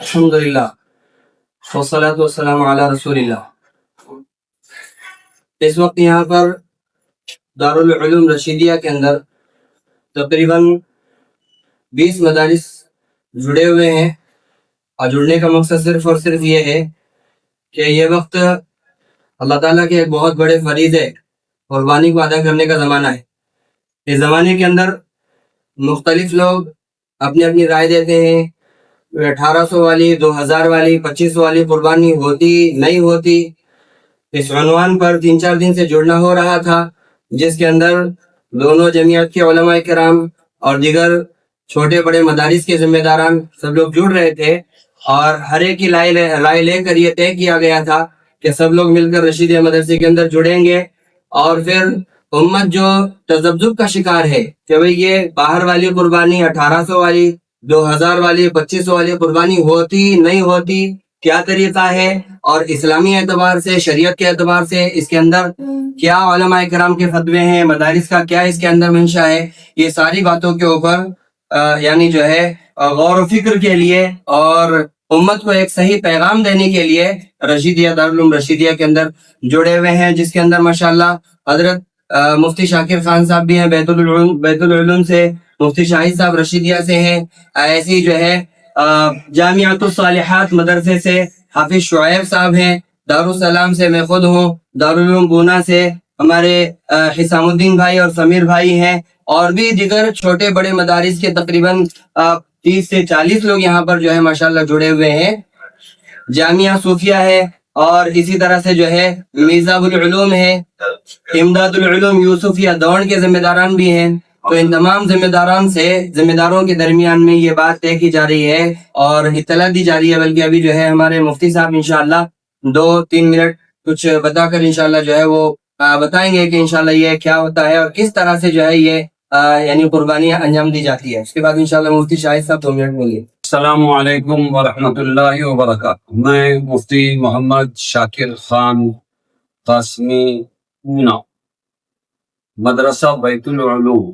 الحمدللہ والصلاة والسلام علی رسول اللہ۔ اس وقت یہاں پر دارالعلوم رشیدیہ کے اندر تقریباً 20 مدارس جڑے ہوئے ہیں، اور جڑنے کا مقصد صرف اور صرف یہ ہے کہ یہ وقت اللہ تعالیٰ کے ایک بہت بڑے فریضے قربانی کو ادا کرنے کا زمانہ ہے۔ اس زمانے کے اندر مختلف لوگ اپنی اپنی رائے دیتے ہیں، 1800 والی، 2000 والی، 2500 والی قربانی ہوتی نہیں ہوتی۔ اس عنوان پر 3-4 دن سے جڑنا ہو رہا تھا، جس کے اندر دونوں جمعیت کے علماء کرام اور دیگر چھوٹے بڑے مدارس کے ذمہ داران سب لوگ جڑ رہے تھے، اور ہر ایک کی رائے لے کر یہ طے کیا گیا تھا کہ سب لوگ مل کر رشیدیہ مدرسے کے اندر جڑیں گے، اور پھر امت جو تذبذب کا شکار ہے کہ بھئی یہ باہر والی قربانی، 1800 والی، 2000 والی، 2500 والی قربانی ہوتی نہیں ہوتی، کیا طریقہ ہے، اور اسلامی اعتبار سے، شریعت کے اعتبار سے اس کے اندر کیا علماء کرام کے فتوے ہیں، مدارس کا کیا اس کے اندر منشا ہے، یہ ساری باتوں کے اوپر یعنی جو ہے غور و فکر کے لیے اور امت کو ایک صحیح پیغام دینے کے لیے رشیدیہ دارالعلوم رشیدیہ کے اندر جڑے ہوئے ہیں، جس کے اندر ماشاءاللہ حضرت مفتی شاکر خان صاحب بھی ہیں بیت العلوم سے، مفتی شاہد صاحب رشیدیہ سے ہیں، ایسی جو ہے جامعۃ الصالحات مدرسے سے حافظ شعیب صاحب ہیں، دارالسلام سے میں خود ہوں، دارالعلوم گونا سے ہمارے حسام الدین بھائی اور سمیر بھائی ہیں، اور بھی دیگر چھوٹے بڑے مدارس کے تقریباً 30 سے 40 لوگ یہاں پر جو ہے ماشاءاللہ جڑے ہوئے ہیں۔ جامعہ صوفیہ ہے، اور اسی طرح سے جو ہے میزاب العلوم ہے، امداد العلوم یوسفیہ دوڑ کے ذمہ داران بھی ہیں۔ تو ان تمام ذمہ داروں کے درمیان میں یہ بات طے کی جا رہی ہے اور اطلاع دی جا رہی ہے، بلکہ ابھی جو ہے ہمارے مفتی صاحب انشاءاللہ 2-3 منٹ کچھ بتا کر انشاءاللہ جو ہے وہ بتائیں گے کہ انشاءاللہ یہ کیا ہوتا ہے اور کس طرح سے جو ہے یہ یعنی قربانیاں انجام دی جاتی ہے۔ اس کے بعد انشاءاللہ مفتی شاہد صاحب 2 منٹ بولیے۔ السلام علیکم ورحمۃ اللہ وبرکاتہ۔ میں مفتی محمد شاکر خان قاسمی اونا مدرسہ بیت العلوم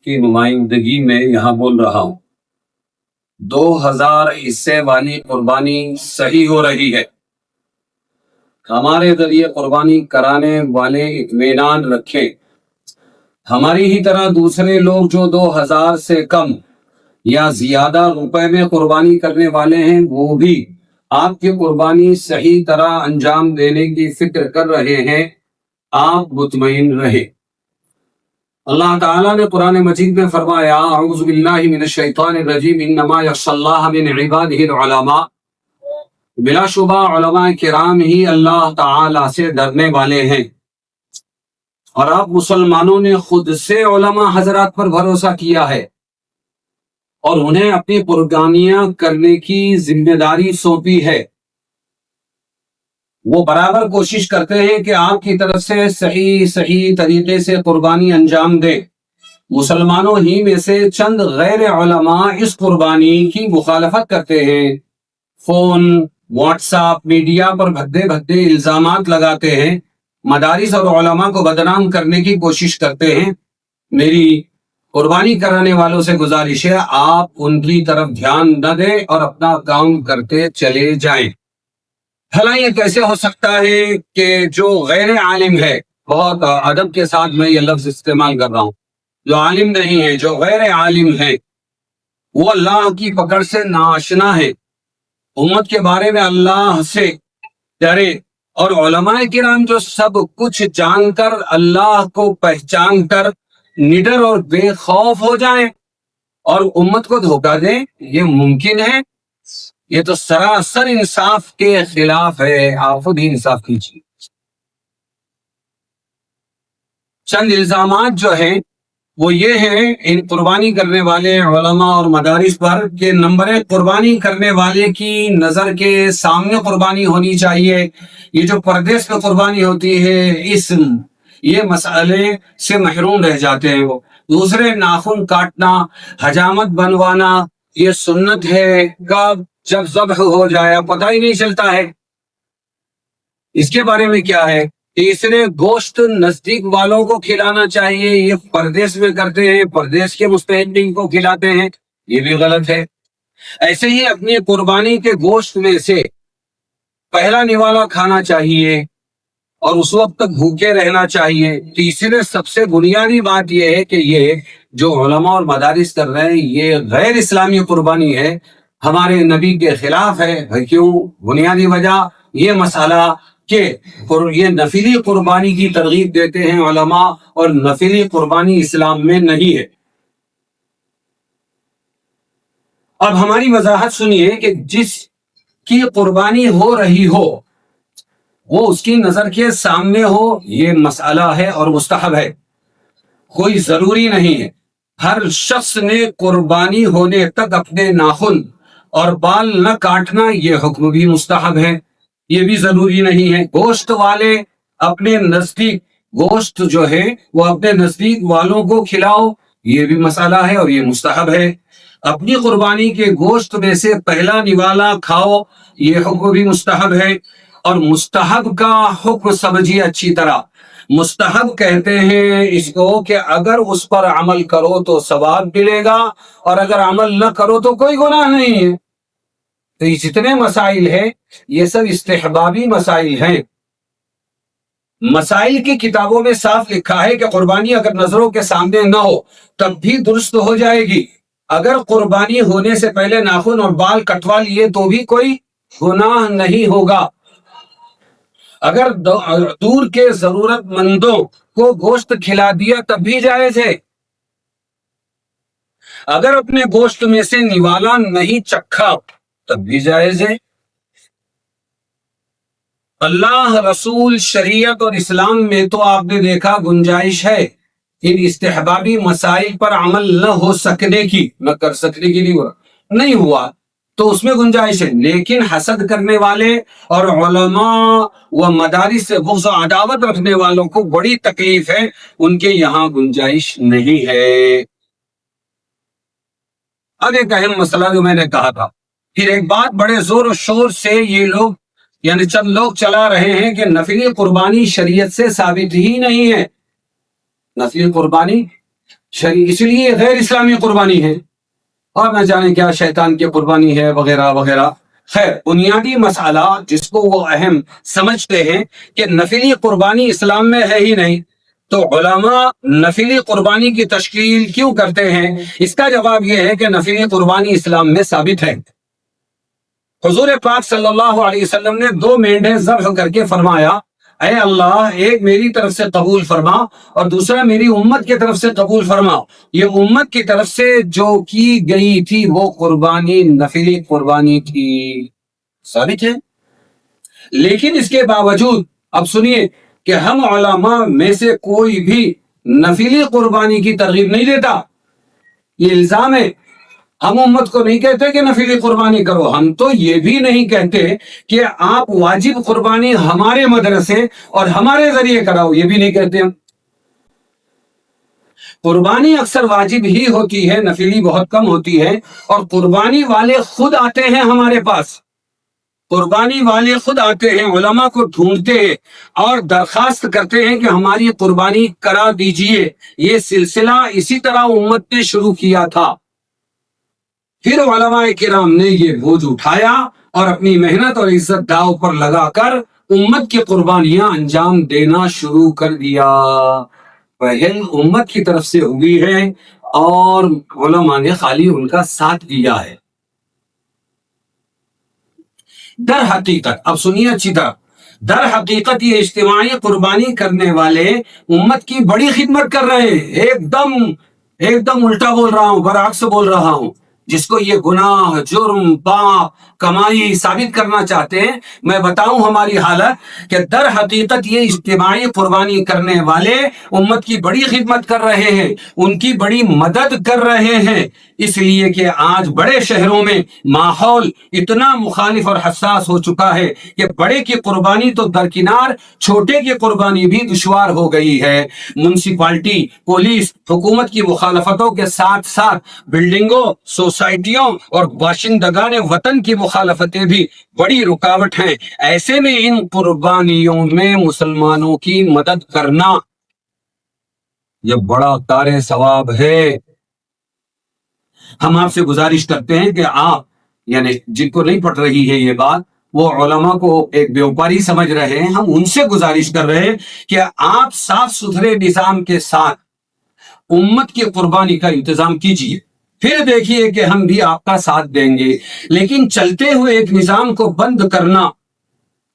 کی نمائندگی میں یہاں بول رہا ہوں۔ 2000 حصے والی قربانی صحیح ہو رہی ہے۔ ہمارے ذریعے قربانی کرانے والے اطمینان رکھیں، ہماری ہی طرح دوسرے لوگ جو 2000 سے کم یا زیادہ روپے میں قربانی کرنے والے ہیں وہ بھی آپ کی قربانی صحیح طرح انجام دینے کی فکر کر رہے ہیں، آپ مطمئن رہیں۔ اللہ تعالیٰ نے قرآن مجید میں فرمایا اعوذ باللہ من الشیطان الرجیم انما یخشی اللہ من عبادہ العلماء، بلا شبہ علماء کرام ہی اللہ تعالیٰ سے ڈرنے والے ہیں۔ اور آپ مسلمانوں نے خود سے علماء حضرات پر بھروسہ کیا ہے اور انہیں اپنی قربانیاں کرنے کی ذمہ داری سونپی ہے۔ وہ برابر کوشش کرتے ہیں کہ آپ کی طرف سے صحیح طریقے سے قربانی انجام دیں۔ مسلمانوں ہی میں سے چند غیر علماء اس قربانی کی مخالفت کرتے ہیں، فون، واٹس ایپ، میڈیا پر بھدے الزامات لگاتے ہیں، مدارس اور علماء کو بدنام کرنے کی کوشش کرتے ہیں۔ میری قربانی کرانے والوں سے گزارش ہے آپ ان کی طرف دھیان نہ دیں اور اپنا کام کرتے چلے جائیں۔ بھلا یہ کیسے ہو سکتا ہے کہ جو غیر عالم ہے، بہت ادب کے ساتھ میں یہ لفظ استعمال کر رہا ہوں، جو عالم نہیں ہے، جو غیر عالم ہے، وہ اللہ کی پکڑ سے ناآشنا ہے، امت کے بارے میں اللہ سے ڈرے، اور علماء کرام جو سب کچھ جان کر اللہ کو پہچان کر نڈر اور بے خوف ہو جائیں اور امت کو دھوکہ دیں، یہ ممکن ہے؟ یہ تو سراسر انصاف کے خلاف ہے۔ آپ خود ہی انصاف کیجیے۔ چند الزامات جو ہیں وہ یہ ہیں ان قربانی کرنے والے علماء اور مدارس پر کہ نمبر ایک، قربانی کرنے والے کی نظر کے سامنے قربانی ہونی چاہیے۔ یہ جو پردیس میں قربانی ہوتی ہے، یہ مسئلے سے محروم رہ جاتے ہیں وہ۔ دوسرے، ناخن کاٹنا، حجامت بنوانا، یہ سنت ہے، کب جب ذبح ہو جائے پتہ ہی نہیں چلتا ہے، اس کے بارے میں کیا ہے۔ تیسرے، گوشت نزدیک والوں کو کھلانا چاہیے، یہ پردیس میں کرتے ہیں، پردیس کے مستحقین کو کھلاتے ہیں، یہ بھی غلط ہے۔ ایسے ہی اپنی قربانی کے گوشت میں سے پہلا نوالا کھانا چاہیے اور اس وقت تک بھوکے رہنا چاہیے۔ تیسرے سب سے بنیادی بات یہ ہے کہ یہ جو علماء اور مدارس کر رہے ہیں یہ غیر اسلامی قربانی ہے، ہمارے نبی کے خلاف ہے۔ کیوں؟ بنیادی وجہ یہ مسئلہ کہ یہ نفلی قربانی کی ترغیب دیتے ہیں علماء، اور نفلی قربانی اسلام میں نہیں ہے۔ اب ہماری وضاحت سنیے کہ جس کی قربانی ہو رہی ہو وہ اس کی نظر کے سامنے ہو، یہ مسئلہ ہے اور مستحب ہے، کوئی ضروری نہیں ہے۔ ہر شخص نے قربانی ہونے تک اپنے ناخن اور بال نہ کاٹنا، یہ حکم بھی مستحب ہے، یہ بھی ضروری نہیں ہے۔ گوشت والے اپنے نزدیک گوشت جو ہے وہ اپنے نزدیک والوں کو کھلاؤ، یہ بھی مسئلہ ہے اور یہ مستحب ہے۔ اپنی قربانی کے گوشت میں سے پہلا نوالا کھاؤ، یہ حکم بھی مستحب ہے۔ اور مستحب کا حکم سمجھیے اچھی طرح، مستحب کہتے ہیں اس کو کہ اگر اس پر عمل کرو تو ثواب ملے گا، اور اگر عمل نہ کرو تو کوئی گناہ نہیں ہے۔ تو یہ جتنے مسائل ہیں یہ سب استحبابی مسائل ہیں۔ مسائل کی کتابوں میں صاف لکھا ہے کہ قربانی اگر نظروں کے سامنے نہ ہو تب بھی درست ہو جائے گی، اگر قربانی ہونے سے پہلے ناخن اور بال کٹوا لیے تو بھی کوئی گناہ نہیں ہوگا۔ اگر دور کے ضرورت مندوں کو گوشت کھلا دیا تب بھی جائز ہے۔ اگر اپنے گوشت میں سے نوالا نہیں چکھا تب بھی جائز ہے۔ اللہ، رسول، شریعت اور اسلام میں تو آپ نے دیکھا گنجائش ہے ان استحبابی مسائل پر عمل نہ ہو سکنے کی، نہ کر سکنے کی نہیں ہوا تو اس میں گنجائش ہے، لیکن حسد کرنے والے اور علماء و مدارس سے بغض و عداوت رکھنے والوں کو بڑی تکلیف ہے، ان کے یہاں گنجائش نہیں ہے۔ اب ایک اہم مسئلہ جو میں نے کہا تھا، پھر ایک بات بڑے زور و شور سے یہ لوگ یعنی چند لوگ چلا رہے ہیں کہ نفلی قربانی شریعت سے ثابت ہی نہیں ہے، نفلی قربانی اس لیے غیر اسلامی قربانی ہے، اور نہ جانے کیا شیطان کی قربانی ہے وغیرہ وغیرہ۔ خیر، بنیادی مسئلہ جس کو وہ اہم سمجھتے ہیں کہ نفلی قربانی اسلام میں ہے ہی نہیں، تو علماء نفلی قربانی کی تشکیل کیوں کرتے ہیں؟ اس کا جواب یہ ہے کہ نفلی قربانی اسلام میں ثابت ہے۔ حضور پاک صلی اللہ علیہ وسلم نے 2 مینڈے ذبح کر کے فرمایا، اے اللہ، ایک میری طرف سے قبول فرما اور دوسرا میری امت کی طرف سے قبول فرما۔ یہ امت کی طرف سے جو کی گئی تھی وہ قربانی نفلی قربانی تھی، ثابت ہے۔ لیکن اس کے باوجود اب سنیے کہ ہم علماء میں سے کوئی بھی نفلی قربانی کی ترغیب نہیں دیتا، یہ الزام ہے۔ ہم امت کو نہیں کہتے کہ نفلی قربانی کرو، ہم تو یہ بھی نہیں کہتے کہ آپ واجب قربانی ہمارے مدرسے اور ہمارے ذریعے کراؤ، یہ بھی نہیں کہتے ہم۔ قربانی اکثر واجب ہی ہوتی ہے، نفلی بہت کم ہوتی ہے، اور قربانی والے خود آتے ہیں ہمارے پاس، قربانی والے خود آتے ہیں، علماء کو ڈھونڈتے ہیں اور درخواست کرتے ہیں کہ ہماری قربانی کرا دیجئے۔ یہ سلسلہ اسی طرح امت نے شروع کیا تھا، پھر علماء کرام نے یہ بوجھ اٹھایا اور اپنی محنت اور عزت داؤ پر لگا کر امت کی قربانیاں انجام دینا شروع کر دیا۔ پہل امت کی طرف سے ہوئی ہے اور علماء نے خالی ان کا ساتھ دیا ہے۔ در حقیقت، اب سنیے اچھی طرح، در حقیقت یہ اجتماعی قربانی کرنے والے امت کی بڑی خدمت کر رہے ہیں۔ ایک دم الٹا بول رہا ہوں، برعکس بول رہا ہوں۔ جس کو یہ گناہ، جرم، پاپ، کمائی ثابت کرنا چاہتے ہیں، میں بتاؤں ہماری حالت کہ در حقیقت یہ اجتماعی قربانی کرنے والے امت کی بڑی خدمت کر رہے ہیں، ان کی بڑی مدد کر رہے ہیں، اس لیے کہ آج بڑے شہروں میں ماحول اتنا مخالف اور حساس ہو چکا ہے کہ بڑے کی قربانی تو درکنار، چھوٹے کی قربانی بھی دشوار ہو گئی ہے۔ میونسپلٹی، پولیس، حکومت کی مخالفتوں کے ساتھ ساتھ بلڈنگوں، سوسائٹیوں اور باشندگان وطن کی مخالفتیں بھی بڑی رکاوٹ ہیں۔ ایسے میں ان قربانیوں میں مسلمانوں کی مدد کرنا یہ بڑا کار ثواب ہے۔ ہم آپ سے گزارش کرتے ہیں کہ آپ یعنی جن کو نہیں پڑ رہی ہے یہ بات، وہ علماء کو ایک بیوپاری سمجھ رہے ہیں، ہم ان سے گزارش کر رہے ہیں کہ آپ صاف ستھرے نظام کے ساتھ امت کی قربانی کا انتظام کیجیے، پھر دیکھیے کہ ہم بھی آپ کا ساتھ دیں گے۔ لیکن چلتے ہوئے ایک نظام کو بند کرنا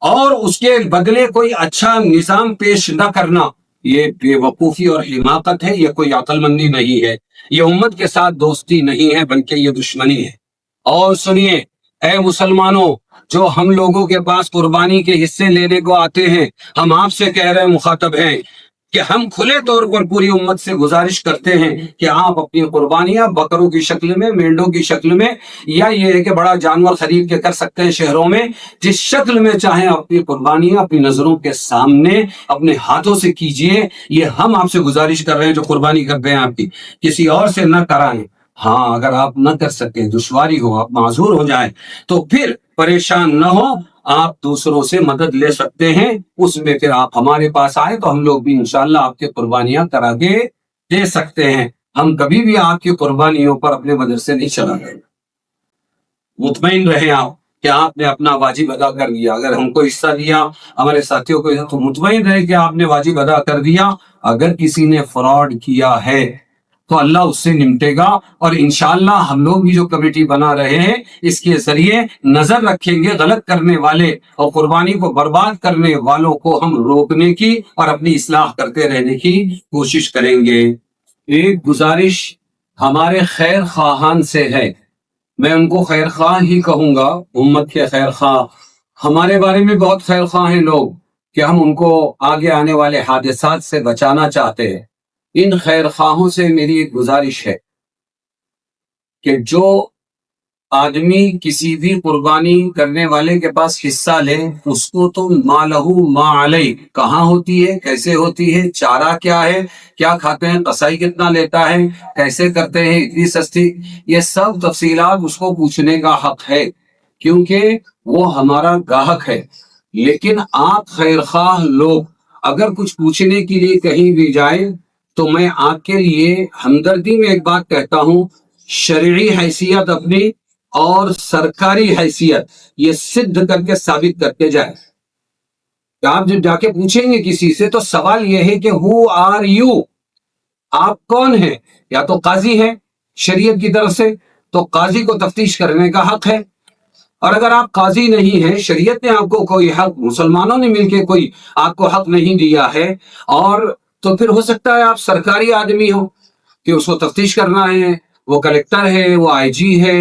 اور اس کے بدلے کوئی اچھا نظام پیش نہ کرنا، یہ بے وقوفی اور حماقت ہے، یہ کوئی عقل مندی نہیں ہے، یہ امت کے ساتھ دوستی نہیں ہے بلکہ یہ دشمنی ہے۔ اور سنیے اے مسلمانوں، جو ہم لوگوں کے پاس قربانی کے حصے لینے کو آتے ہیں، ہم آپ سے کہہ رہے مخاطب ہیں کہ ہم کھلے طور پر پوری امت سے گزارش کرتے ہیں کہ آپ اپنی قربانیاں بکروں کی شکل میں، مینڈوں کی شکل میں، یا یہ ہے کہ بڑا جانور خرید کے کر سکتے ہیں شہروں میں، جس شکل میں چاہیں اپنی قربانیاں اپنی نظروں کے سامنے اپنے ہاتھوں سے کیجئے۔ یہ ہم آپ سے گزارش کر رہے ہیں جو قربانی کرتے ہیں آپ کی، کسی اور سے نہ کرائیں۔ ہاں اگر آپ نہ کر سکیں، دشواری ہو، آپ معذور ہو جائیں، تو پھر پریشان نہ ہو، آپ دوسروں سے مدد لے سکتے ہیں، اس میں پھر آپ ہمارے پاس آئے تو ہم لوگ بھی انشاءاللہ آپ کی قربانیاں کرا کے دے سکتے ہیں۔ ہم کبھی بھی آپ کی قربانیوں پر اپنے مدرسے نہیں چلاتے۔ مطمئن رہیں آپ کہ آپ نے اپنا واجب ادا کر دیا۔ اگر ہم کو حصہ دیا، ہمارے ساتھیوں کو، تو مطمئن رہے کہ آپ نے واجب ادا کر دیا۔ اگر کسی نے فراڈ کیا ہے تو اللہ اس سے نمٹے گا، اور انشاءاللہ ہم لوگ بھی جو کمیٹی بنا رہے ہیں اس کے ذریعے نظر رکھیں گے غلط کرنے والے اور قربانی کو برباد کرنے والوں کو ہم روکنے کی اور اپنی اصلاح کرتے رہنے کی کوشش کریں گے۔ ایک گزارش ہمارے خیر خواہان سے ہے، میں ان کو خیر خواہ ہی کہوں گا، امت کے خیر خواہ۔ ہمارے بارے میں بہت خیر خواہ ہیں لوگ کہ ہم ان کو آگے آنے والے حادثات سے بچانا چاہتے ہیں۔ ان خیر خواہوں سے میری ایک گزارش ہے کہ جو آدمی کسی بھی قربانی کرنے والے کے پاس حصہ لے، اس کو تو ما لہو ما علیہ، کہاں ہوتی ہے، کیسے ہوتی ہے، چارہ کیا ہے، کیا کھاتے ہیں، قصائی کتنا لیتا ہے، کیسے کرتے ہیں اتنی سستی، یہ سب تفصیلات اس کو پوچھنے کا حق ہے، کیونکہ وہ ہمارا گاہک ہے۔ لیکن آپ خیر خواہ لوگ اگر کچھ پوچھنے کے لیے کہیں بھی جائیں تو میں آپ کے لیے ہمدردی میں ایک بات کہتا ہوں، شرعی حیثیت اپنی اور سرکاری حیثیت یہ سدھ کر کے ثابت کر کے جائیں۔ آپ جب جا کے پوچھیں گے کسی سے تو سوال یہ ہے کہ ہو آر یو، آپ کون ہیں؟ یا تو قاضی ہے شریعت کی طرف سے، تو قاضی کو تفتیش کرنے کا حق ہے، اور اگر آپ قاضی نہیں ہیں، شریعت نے آپ کو کوئی حق، مسلمانوں نے مل کے کوئی آپ کو حق نہیں دیا ہے، اور تو پھر ہو سکتا ہے آپ سرکاری آدمی ہو کہ اس کو تفتیش کرنا ہے، وہ کلیکٹر ہے، وہ آئی جی ہے،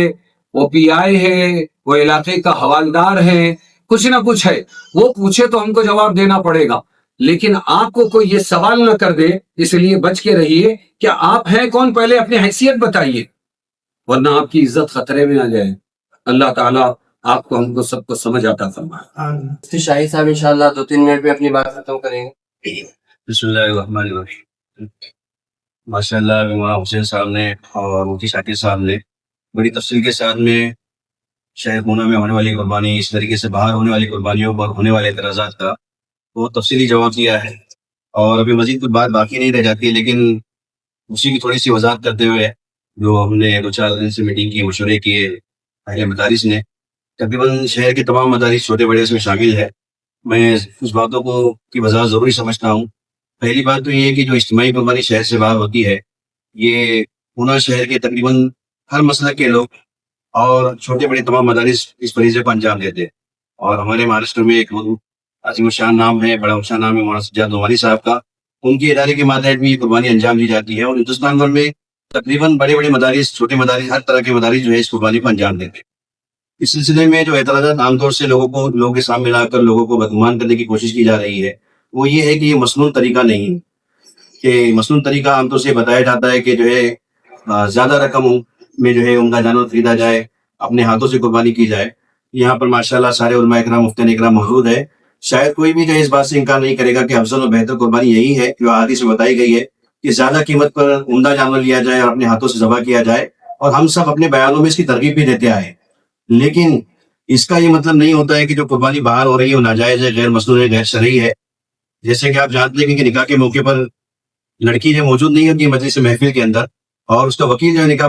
وہ پی آئی ہے، وہ علاقے کا حوالدار ہے، کچھ نہ کچھ ہے، وہ پوچھے تو ہم کو جواب دینا پڑے گا۔ لیکن آپ کو کوئی یہ سوال نہ کر دے، اس لیے بچ کے رہیے کہ آپ ہیں کون، پہلے اپنی حیثیت بتائیے، ورنہ آپ کی عزت خطرے میں آ جائے۔ اللہ تعالیٰ آپ کو، ہم کو، سب کو سمجھ آتا فرمائے۔ مفتی شاہی صاحب انشاءاللہ 2-3 منٹ میں اپنی بات ختم کریں گے۔ بسم اللہ الرحمن الرحیم۔ ماشاء اللہ مولانا حسین صاحب نے اور مفتی شاکر صاحب نے بڑی تفصیل کے ساتھ میں شیخ مونا میں ہونے والی قربانی، اس طریقے سے باہر ہونے والی قربانیوں پر ہونے والے اعتراضات کا بہت تفصیلی جواب دیا ہے، اور ابھی مزید کچھ بات باقی نہیں رہ جاتی، لیکن اسی کی تھوڑی سی وضاحت کرتے ہوئے جو ہم نے 2-4 دن سے میٹنگ کی، مشورے کیے اہل مدارس نے، تقریباً شہر کے تمام مدارس چھوٹے بڑے اس میں شامل ہے۔ میں کچھ باتوں کو کی وضاحت ضروری سمجھتا ہوں۔ پہلی بات تو یہ ہے کہ جو اجتماعی قربانی شہر سے باہر ہوتی ہے، یہ پونا شہر کے تقریباً ہر مسلک کے لوگ اور چھوٹے بڑے تمام مدارس اس فریضے کو انجام دیتے ہیں، اور ہمارے مہاراشٹر میں ایک عظیم الشان نام ہے، بڑا الشان نام ہے مولانا سجاد نعمانی صاحب کا، ان کے ادارے کے ماتحت میں یہ قربانی انجام دی جاتی ہے، اور ہندوستان بھر میں تقریباً بڑے بڑے مدارس، چھوٹے مدارس، ہر طرح کے مدارس جو ہے اس قربانی کو انجام دیتے ہیں۔ اس سلسلے میں جو اعتراضات عام طور سے لوگوں کے سامنے لا کر لوگوں کو بدگمان کرنے کی کوشش کی جا رہی ہے، وہ یہ ہے کہ یہ مسنون طریقہ نہیں، کہ مسنون طریقہ عام طور سے بتایا جاتا ہے کہ جو ہے زیادہ رقم میں جو ہے عمدہ جانور خریدا جائے، اپنے ہاتھوں سے قربانی کی جائے۔ یہاں پر ماشاءاللہ سارے علماء اکرام، مفتیان اکرام موجود ہے، شاید کوئی بھی جو ہے اس بات سے انکار نہیں کرے گا کہ افضل و بہتر قربانی یہی ہے جو حدیث میں بتائی گئی ہے کہ زیادہ قیمت پر عمدہ جانور لیا جائے اور اپنے ہاتھوں سے ذبح کیا جائے، اور ہم سب اپنے بیانوں میں اس کی ترغیب بھی دیتے آئے۔ لیکن اس کا یہ مطلب نہیں ہوتا ہے کہ جو قربانی باہر ہو رہی ہے وہ ناجائز ہے، غیر مسنون ہے، غیر شرعی ہے۔ جیسے کہ آپ جانتے ہیں کہ نکاح کے موقع پر لڑکی جو موجود نہیں ہوتی مجلس محفل کے اندر، اور اس کا وکیل جو ہے نکاح